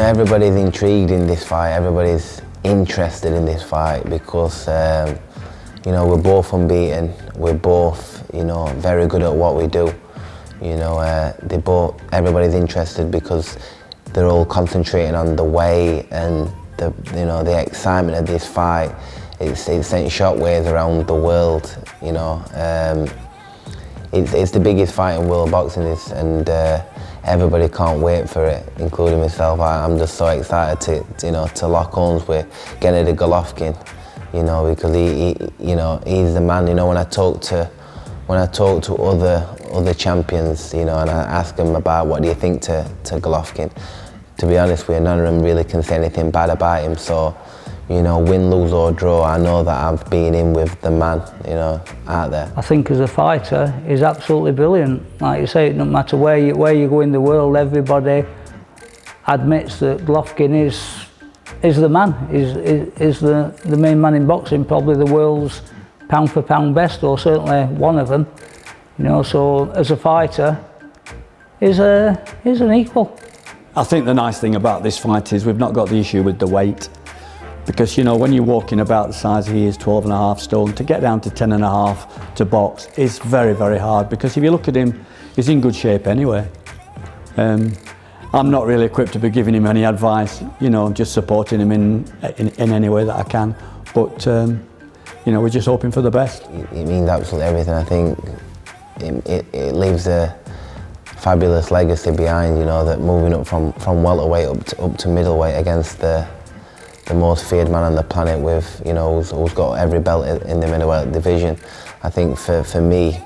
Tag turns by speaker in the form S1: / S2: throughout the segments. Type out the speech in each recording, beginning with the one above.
S1: everybody's intrigued in this fight, everybody's interested in this fight because, we're both unbeaten, we're both, very good at what we do. Everybody's interested because they're all concentrating on the weight and the excitement of this fight. It sent shockwaves around the world, It's the biggest fight in world boxing, and everybody can't wait for it, including myself. I'm just so excited to lock horns with Gennady Golovkin, because he's the man. When I talk to other champions, and I ask them about what do you think to Golovkin, to be honest with you, none of them really can say anything bad about him. So, win, lose or draw, I know that I've been in with the man, out there.
S2: I think as a fighter, he's absolutely brilliant. Like you say, no matter where you go in the world, everybody admits that Golovkin is the man, is the main man in boxing, probably the world's pound for pound best, or certainly one of them. So as a fighter, he's an equal.
S3: I think the nice thing about this fight is we've not got the issue with the weight. Because when you're walking about the size he is, 12.5 stone, to get down to 10.5 to box is very, very hard, because if you look at him, he's in good shape anyway. I'm not really equipped to be giving him any advice, just supporting him in any way that I can. But, we're just hoping for the best.
S1: It means absolutely everything. I think it leaves a fabulous legacy behind, that moving up from welterweight up to middleweight against the most feared man on the planet with, who's got every belt in the middleweight division. I think for me,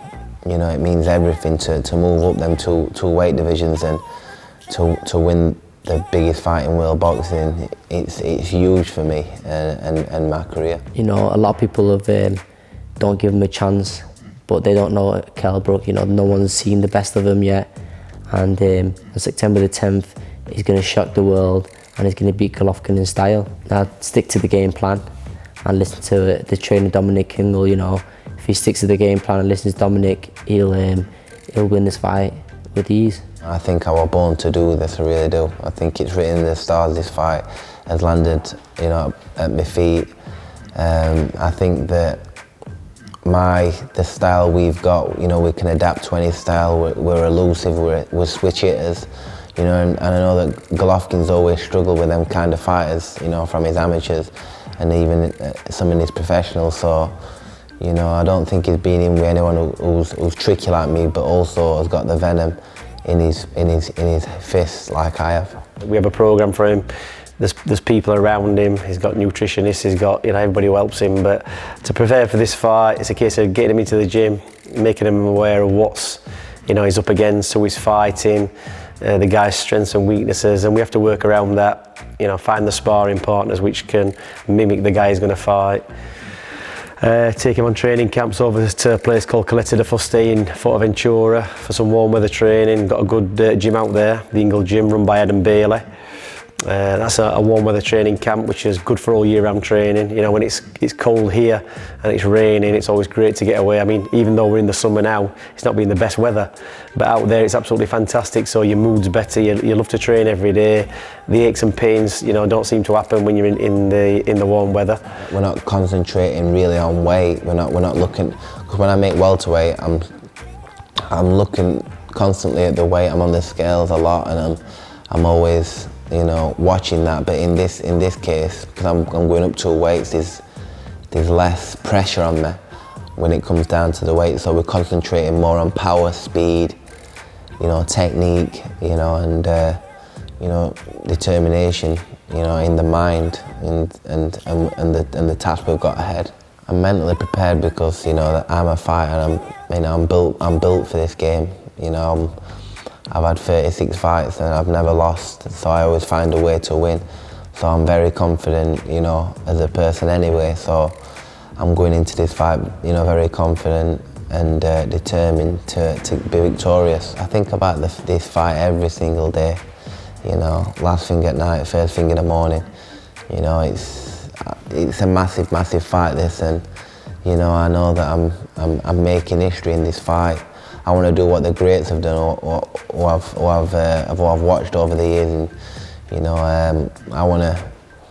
S1: it means everything to move up them two weight divisions and to win the biggest fight in world boxing. It's huge for me and my career.
S4: A lot of people don't give him a chance, but they don't know Kell Brook. No one's seen the best of him yet. And on September the 10th, he's going to shock the world, and he's going to beat Golovkin in style. Now, stick to the game plan and listen to the trainer Dominic Kingle. If he sticks to the game plan and listens to Dominic, he'll win this fight with ease.
S1: I think I was born to do this, I really do. I think it's written in the stars. This fight has landed, at my feet. I think that the style we've got, we can adapt to any style. We're elusive. We're switch hitters. And I know that Golovkin's always struggled with them kind of fighters, from his amateurs and even some of his professionals. So, I don't think he's been in with anyone who's tricky like me, but also has got the venom in his fists like I have.
S5: We have a programme for him. There's people around him. He's got nutritionists. He's got everybody who helps him. But to prepare for this fight, it's a case of getting him into the gym, making him aware of what's he's up against, who he's fighting. The guy's strengths and weaknesses, and we have to work around that. Find the sparring partners which can mimic the guy he's going to fight. Take him on training camps over to a place called Caleta de Fuste in Forteventura for some warm weather training. Got a good gym out there, the Ingle Gym, run by Adam Bailey. That's a warm weather training camp, which is good for all year round training. When it's cold here and it's raining, it's always great to get away. I mean, even though we're in the summer now, it's not been the best weather, but out there it's absolutely fantastic. So your mood's better. You love to train every day. The aches and pains, don't seem to happen when you're in the warm weather. We're not concentrating really on weight. We're not looking, because when I make welterweight, I'm looking constantly at the weight. I'm on the scales a lot, and I'm always watching that. But in this case, because I'm going up to weights, there's less pressure on me when it comes down to the weight. So we're concentrating more on power, speed, technique, and determination, in the mind and the task we've got ahead. I'm mentally prepared because that I'm a fighter, and I'm built for this game. I've had 36 fights and I've never lost, so I always find a way to win. So I'm very confident, as a person anyway. So I'm going into this fight, very confident and determined to be victorious. I think about this fight every single day. Last thing at night, first thing in the morning. It's a massive, massive fight, this, and I know that I'm making history in this fight. I want to do what the greats have done, or I've watched over the years, and
S1: You know, I want to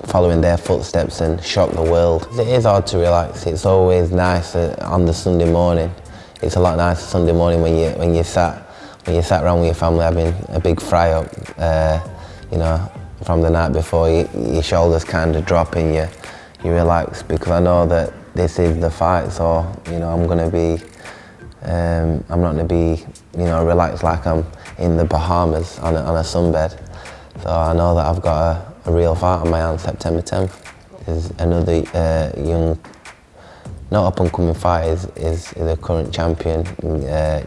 S1: follow in their footsteps and shock the world. It is hard to relax. It's always nice on the Sunday morning. It's a lot nicer Sunday morning when you sat around with your family having a big fry up. You know, from the night before, your shoulders kind of drop and you relax, because I know that this is the fight. So you know, I'm not going to be, you know, relaxed like I'm in the Bahamas on a sunbed. So I know that I've got a real fight on my hands September 10th. There's another young, not up-and-coming fighter, is the current champion,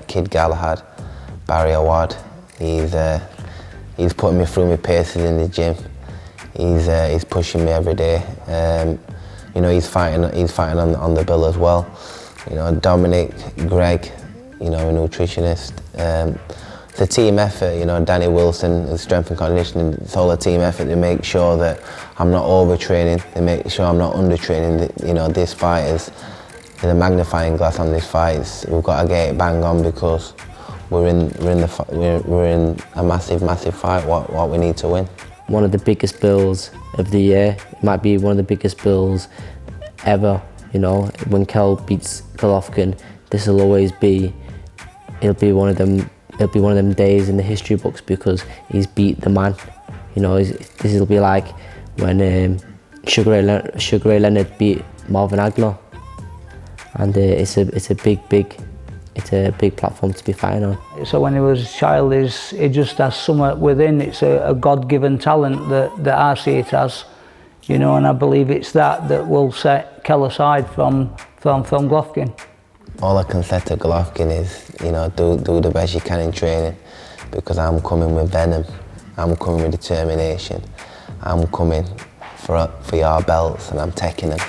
S1: Kid Galahad, Barry Awad. He's putting me through my paces in the gym. He's pushing me every day. You know, he's fighting on the bill as well. You know, Dominic, Greg, you know, a nutritionist. It's a team effort, you know, Danny Wilson, strength and conditioning. It's all a team effort to make sure that I'm not overtraining, to make sure I'm not undertraining. You know, this fight is a magnifying glass on this fight. We've got to get it bang on, because we're in a massive fight. What we need to win.
S4: One of the biggest bills of the year. It might be one of the biggest bills ever. You know, when Kel beats Golovkin, this will always be. It'll be one of them days in the history books, because he's beat the man. You know, this will be like when Sugar Ray Leonard beat Marvin Hagler, and it's a big platform to be fighting on.
S2: So when he was a child, he just has something within. It's a God-given talent that I see it as, you know, and I believe it's that will set Kel aside from Golovkin.
S1: All I can say to Golovkin is, you know, do the best you can in training, because I'm coming with venom, I'm coming with determination, I'm coming for your belts, and I'm taking them.